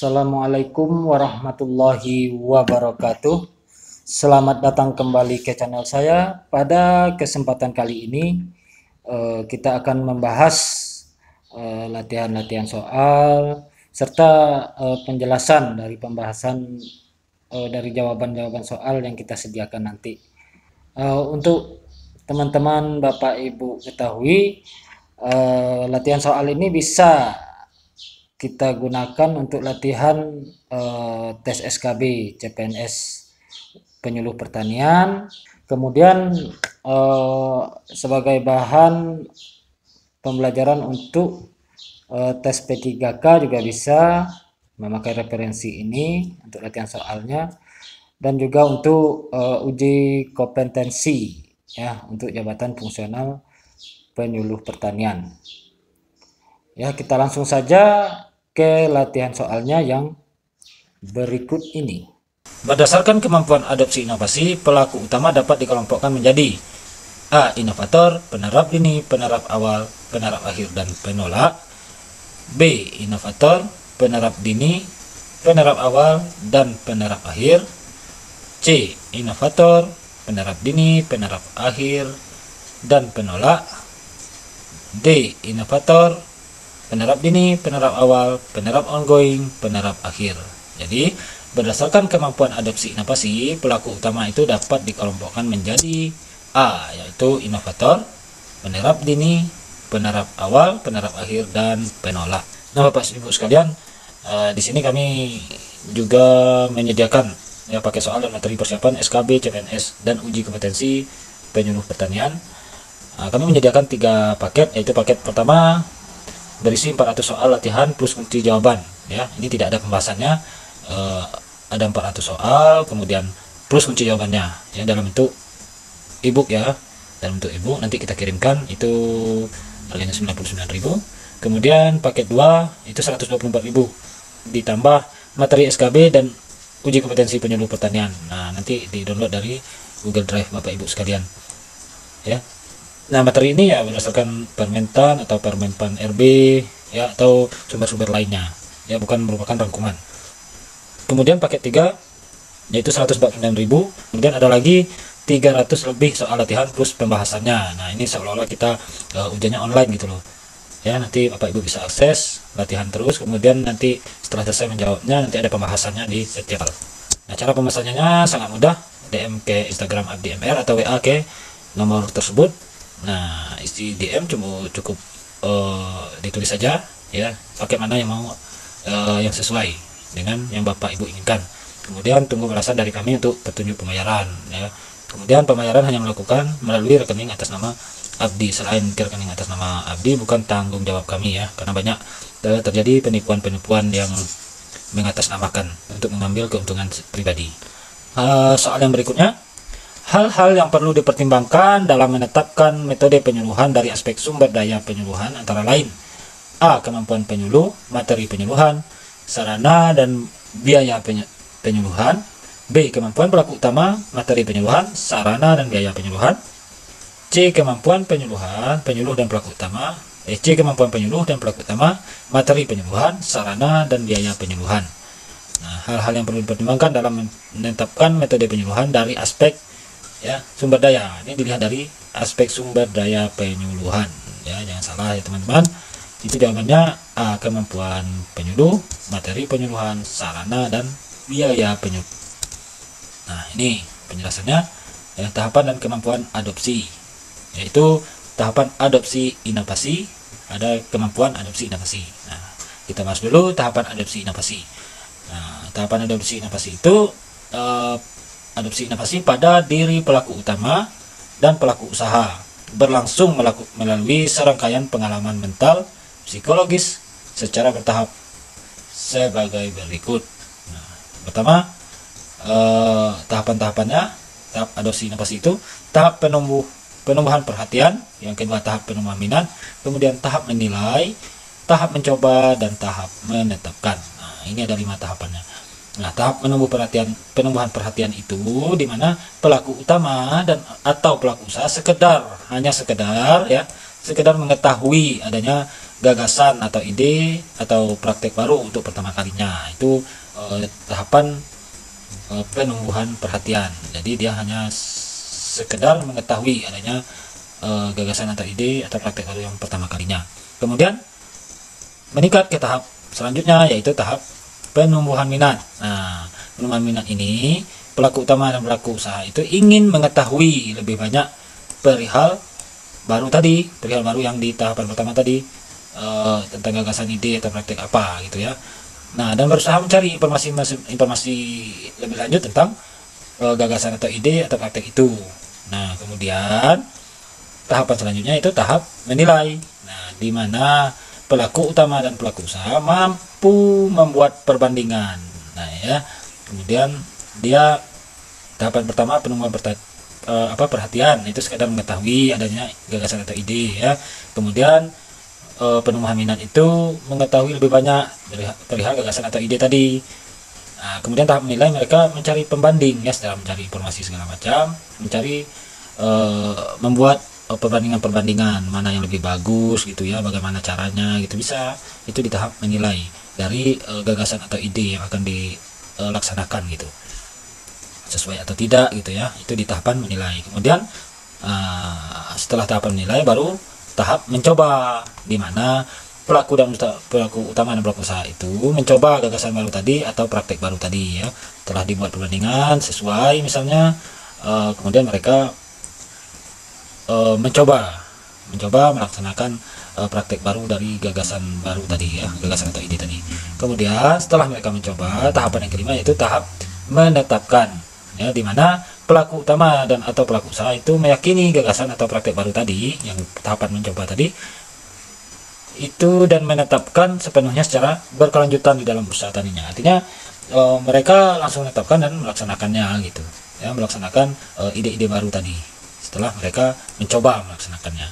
Assalamualaikum warahmatullahi wabarakatuh. Selamat datang kembali ke channel saya. Pada kesempatan kali ini kita akan membahas latihan-latihan soal serta penjelasan dari pembahasan dari jawaban-jawaban soal yang kita sediakan nanti. Untuk teman-teman Bapak Ibu ketahui, latihan soal ini bisa kita gunakan untuk latihan tes SKB CPNS penyuluh pertanian, kemudian sebagai bahan pembelajaran untuk tes P3K juga bisa memakai referensi ini untuk latihan soalnya, dan juga untuk uji kompetensi ya untuk jabatan fungsional penyuluh pertanian. Ya, kita langsung saja ke latihan soalnya yang berikut ini. Berdasarkan kemampuan adopsi inovasi, pelaku utama dapat dikelompokkan menjadi A. Inovator, penerap dini, penerap awal, penerap akhir, dan penolak. B. Inovator, penerap dini, penerap awal, dan penerap akhir. C. Inovator, penerap dini, penerap akhir, dan penolak. D. Inovator, penerap dini, penerap awal, penerap ongoing, penerap akhir. Jadi, berdasarkan kemampuan adopsi inovasi, pelaku utama itu dapat dikelompokkan menjadi A, yaitu inovator, penerap dini, penerap awal, penerap akhir, dan penolak. Nah, Bapak Ibu sekalian, di sini kami juga menyediakan ya pakai soal dan materi persiapan SKB, CPNS, dan uji kompetensi penyuluh pertanian. Kami menyediakan 3 paket, yaitu paket pertama berisi 400 soal latihan plus kunci jawaban ya. Ini tidak ada pembahasannya, ada 400 soal kemudian plus kunci jawabannya ya dalam bentuk ebook ya. Dalam bentuk ebook nanti kita kirimkan, itu harganya 99.000. Kemudian paket 2 itu 124.000 ditambah materi SKB dan uji kompetensi penyuluh pertanian. Nah, nanti di-download dari Google Drive Bapak Ibu sekalian ya. Nah, materi ini ya berdasarkan Permentan atau Permenpan RB ya, atau sumber-sumber lainnya ya, bukan merupakan rangkuman. Kemudian paket 3 yaitu 149.000, kemudian ada lagi 300 lebih soal latihan plus pembahasannya. Nah, ini seolah-olah kita ujiannya online gitu loh ya. Nanti Bapak Ibu bisa akses latihan terus, kemudian nanti setelah selesai menjawabnya nanti ada pembahasannya di setiap hal. Nah, cara pembahasannya sangat mudah, DM ke Instagram Abdi MR atau WA ke nomor tersebut. Nah, isi DM cukup ditulis saja ya, pakai mana yang mau, yang sesuai dengan yang Bapak Ibu inginkan. Kemudian tunggu balasan dari kami untuk petunjuk pembayaran ya. Kemudian pembayaran hanya melakukan melalui rekening atas nama Abdi. Selain rekening atas nama Abdi bukan tanggung jawab kami ya, karena banyak terjadi penipuan-penipuan yang mengatasnamakan untuk mengambil keuntungan pribadi. Soal yang berikutnya, hal-hal yang perlu dipertimbangkan dalam menetapkan metode penyuluhan dari aspek sumber daya penyuluhan antara lain: A. Kemampuan penyuluh, materi penyuluhan, sarana dan biaya penyuluhan. B. Kemampuan pelaku utama, materi penyuluhan, sarana dan biaya penyuluhan. C. Kemampuan penyuluh dan pelaku utama. C. Kemampuan penyuluh dan pelaku utama, materi penyuluhan, sarana dan biaya penyuluhan. Nah, hal-hal yang perlu dipertimbangkan dalam menetapkan metode penyuluhan dari aspek ya sumber daya. Ini dilihat dari aspek sumber daya penyuluhan ya, jangan salah ya teman-teman. Itu jawabannya A. Kemampuan penyuluh, materi penyuluhan, sarana dan biaya penyuluh. Nah, ini penjelasannya ya, tahapan dan kemampuan adopsi, yaitu tahapan adopsi inovasi, ada kemampuan adopsi inovasi. Nah, kita bahas dulu tahapan adopsi inovasi. Nah, tahapan adopsi inovasi itu adopsi inovasi pada diri pelaku utama dan pelaku usaha berlangsung melalui serangkaian pengalaman mental, psikologis secara bertahap sebagai berikut. Nah, pertama, tahapan-tahapannya. Tahap adopsi inovasi itu tahap penumbuhan perhatian, yang kedua tahap penumbuhan minat, kemudian tahap menilai, tahap mencoba, dan tahap menetapkan. Nah, ini ada 5 tahapannya. Nah, tahap penumbuhan perhatian itu di mana pelaku utama dan atau pelaku usaha hanya sekedar ya sekedar mengetahui adanya gagasan atau ide atau praktek baru untuk pertama kalinya. Itu tahapan penumbuhan perhatian. Jadi dia hanya sekedar mengetahui adanya gagasan atau ide atau praktek baru yang pertama kalinya. Kemudian meningkat ke tahap selanjutnya, yaitu tahap penumbuhan minat. Nah, penumbuhan minat ini pelaku utama dan pelaku usaha itu ingin mengetahui lebih banyak perihal baru tadi, perihal baru yang di tahapan pertama tadi, tentang gagasan, ide atau praktek apa gitu ya. Nah, dan berusaha mencari informasi lebih lanjut tentang gagasan atau ide atau praktek itu. Nah, kemudian tahapan selanjutnya itu tahap menilai. Nah, di mana pelaku utama dan pelaku usaha mampu membuat perbandingan. Nah, ya. Kemudian dia tahapan pertama penumbuhan perhatian, itu sekedar mengetahui adanya gagasan atau ide ya. Kemudian penumbuhan minat itu mengetahui lebih banyak perihal gagasan atau ide tadi. Nah, kemudian tahap menilai, mereka mencari pembanding ya, setelah mencari informasi segala macam, mencari membuat perbandingan mana yang lebih bagus gitu ya, bagaimana caranya gitu, bisa itu di tahap menilai dari gagasan atau ide yang akan dilaksanakan gitu, sesuai atau tidak gitu ya, itu di tahapan menilai. Kemudian setelah tahapan menilai baru tahap mencoba, di mana pelaku utama dan pelaku usaha itu mencoba gagasan baru tadi atau praktek baru tadi ya. Telah dibuat perbandingan sesuai misalnya, kemudian mereka mencoba melaksanakan praktek baru dari gagasan baru tadi ya, gagasan atau ide tadi. Kemudian setelah mereka mencoba, tahapan yang kelima yaitu tahap menetapkan ya, di mana pelaku utama dan atau pelaku usaha itu meyakini gagasan atau praktek baru tadi yang tahapan mencoba tadi itu, dan menetapkan sepenuhnya secara berkelanjutan di dalam usaha tadinya. Artinya mereka langsung menetapkan dan melaksanakannya gitu ya, melaksanakan ide-ide baru tadi setelah mereka mencoba melaksanakannya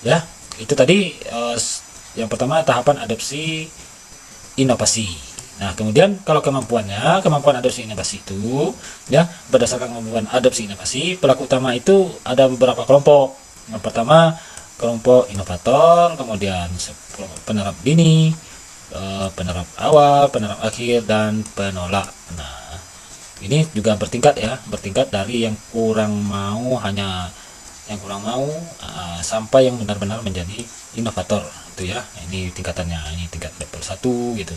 ya. Itu tadi yang pertama tahapan adopsi inovasi. Nah, kemudian kalau kemampuan adopsi inovasi itu ya, berdasarkan kemampuan adopsi inovasi, pelaku utama itu ada beberapa kelompok. Yang pertama kelompok inovator, kemudian penerap dini, penerap awal, penerap akhir, dan penolak. Nah, ini juga bertingkat ya, bertingkat dari yang kurang mau sampai yang benar-benar menjadi inovator itu ya. Ini tingkatannya, ini tingkat level 1 gitu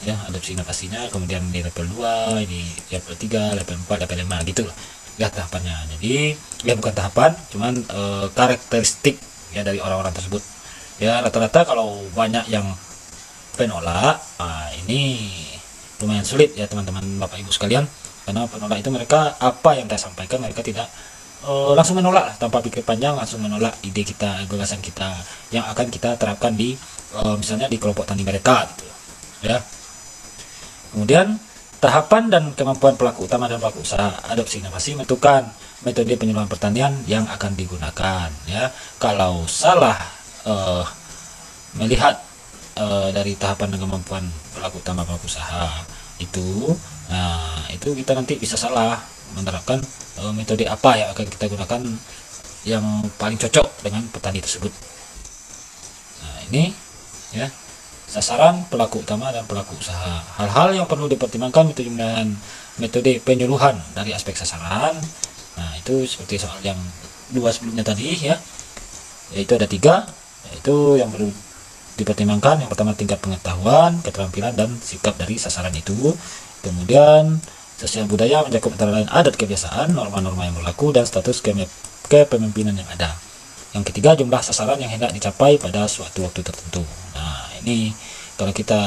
ya, adopsi inovasinya. Kemudian di level 2, ini level 3, level 4, level 5 gitu lah ya tahapannya. Jadi ya bukan tahapan, cuman karakteristik ya dari orang-orang tersebut ya. Rata-rata kalau banyak yang penolak, ini lumayan sulit ya teman-teman bapak ibu sekalian, karena penolak itu mereka apa yang kita sampaikan mereka tidak langsung menolak tanpa pikir panjang, langsung menolak ide kita, gagasan kita yang akan kita terapkan di misalnya di kelompok tani mereka gitu ya. Kemudian tahapan dan kemampuan pelaku utama dan pelaku usaha adopsi inovasi menentukan metode penyuluhan pertanian yang akan digunakan ya. Kalau salah melihat dari tahapan dan kemampuan pelaku utama pelaku usaha itu, itu kita nanti bisa salah menerapkan metode apa yang akan kita gunakan yang paling cocok dengan petani tersebut. Nah, ini ya, sasaran pelaku utama dan pelaku usaha. Hal-hal yang perlu dipertimbangkan itu dengan metode penyuluhan dari aspek sasaran. Nah, itu seperti soal yang dua sebelumnya tadi ya, yaitu ada 3, yaitu yang perlu dipertimbangkan. Yang pertama tingkat pengetahuan, keterampilan, dan sikap dari sasaran itu. Kemudian sosial budaya mencakup antara lain adat kebiasaan, norma-norma yang berlaku, dan status kepemimpinan yang ada. Yang ketiga, jumlah sasaran yang hendak dicapai pada suatu waktu tertentu. Nah, ini kalau kita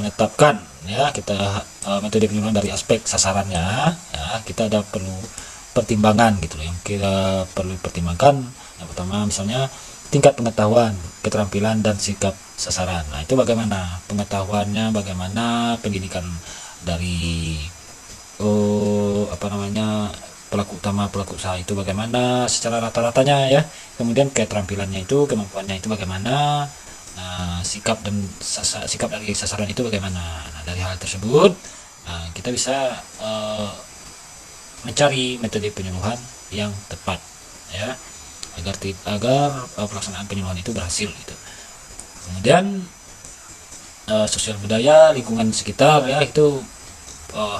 menetapkan ya, kita metode penyuluhan dari aspek sasarannya ya, kita ada perlu pertimbangan gitu yang kita perlu pertimbangkan. Yang pertama misalnya tingkat pengetahuan, keterampilan, dan sikap sasaran. Nah, itu bagaimana pengetahuannya, bagaimana pendidikan dari pelaku utama pelaku usaha itu bagaimana secara rata-ratanya ya. Kemudian keterampilannya itu, kemampuannya itu bagaimana, sikap dari sasaran itu bagaimana. Nah, dari hal tersebut kita bisa mencari metode penyuluhan yang tepat ya. agar pelaksanaan penyuluhan itu berhasil gitu. Kemudian sosial budaya lingkungan sekitar ya itu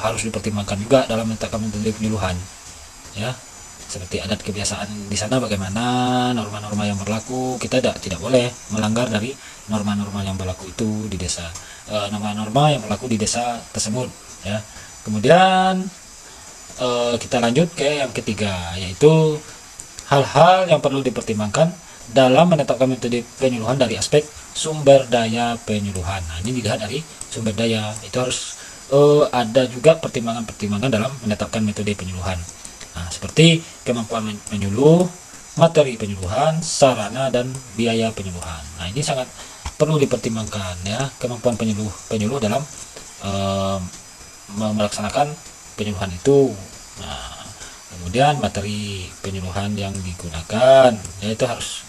harus dipertimbangkan juga dalam menetapkan metode penyuluhan ya, seperti adat kebiasaan di sana bagaimana, norma-norma yang berlaku. Kita tidak boleh melanggar dari norma-norma yang berlaku itu di desa, norma-norma yang berlaku di desa tersebut ya. Kemudian kita lanjut ke yang ketiga, yaitu hal-hal yang perlu dipertimbangkan dalam menetapkan metode penyuluhan dari aspek sumber daya penyuluhan. Nah, ini dilihat dari sumber daya, itu harus ada juga pertimbangan-pertimbangan dalam menetapkan metode penyuluhan. Nah, seperti kemampuan penyuluh, materi penyuluhan, sarana dan biaya penyuluhan. Nah, ini sangat perlu dipertimbangkan ya, kemampuan penyuluh dalam melaksanakan penyuluhan itu. Nah, kemudian materi penyuluhan yang digunakan ya itu harus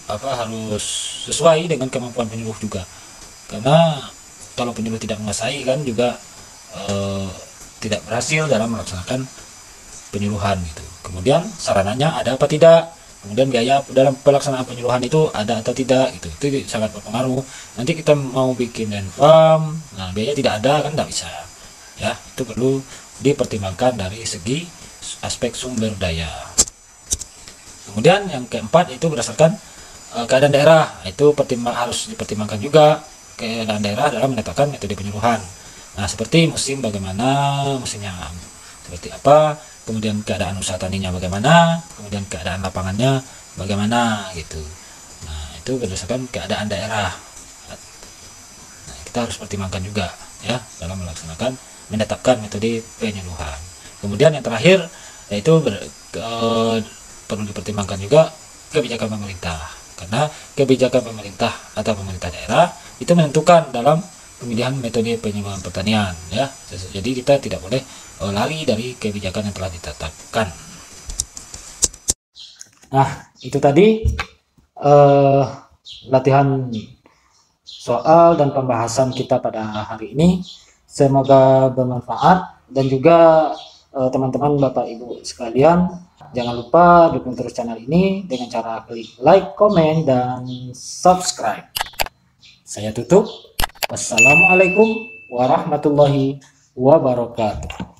harus sesuai dengan kemampuan penyuluh juga, karena kalau penyuluh tidak menguasai kan juga tidak berhasil dalam melaksanakan penyuluhan gitu. Kemudian sarananya ada apa tidak, kemudian biaya dalam pelaksanaan penyuluhan itu ada atau tidak gitu, itu sangat berpengaruh. Nanti kita mau bikin farm, nah biaya tidak ada kan tidak bisa ya, itu perlu dipertimbangkan dari segi aspek sumber daya. Kemudian yang keempat itu berdasarkan keadaan daerah, itu harus dipertimbangkan juga keadaan daerah dalam menetapkan metode penyuluhan. Nah, seperti musim bagaimana, musimnya seperti apa, kemudian keadaan usaha taninya bagaimana, kemudian keadaan lapangannya bagaimana gitu. Nah, itu berdasarkan keadaan daerah. Nah, kita harus pertimbangkan juga ya dalam menetapkan metode penyuluhan. Kemudian yang terakhir yaitu perlu dipertimbangkan juga kebijakan pemerintah, karena kebijakan pemerintah atau pemerintah daerah itu menentukan dalam pemilihan metode penyuluhan pertanian ya. Jadi kita tidak boleh lari dari kebijakan yang telah ditetapkan. Nah, itu tadi latihan soal dan pembahasan kita pada hari ini. Semoga bermanfaat, dan juga teman-teman Bapak Ibu sekalian, jangan lupa dukung terus channel ini dengan cara klik like, komen, dan subscribe. Saya tutup. Wassalamualaikum warahmatullahi wabarakatuh.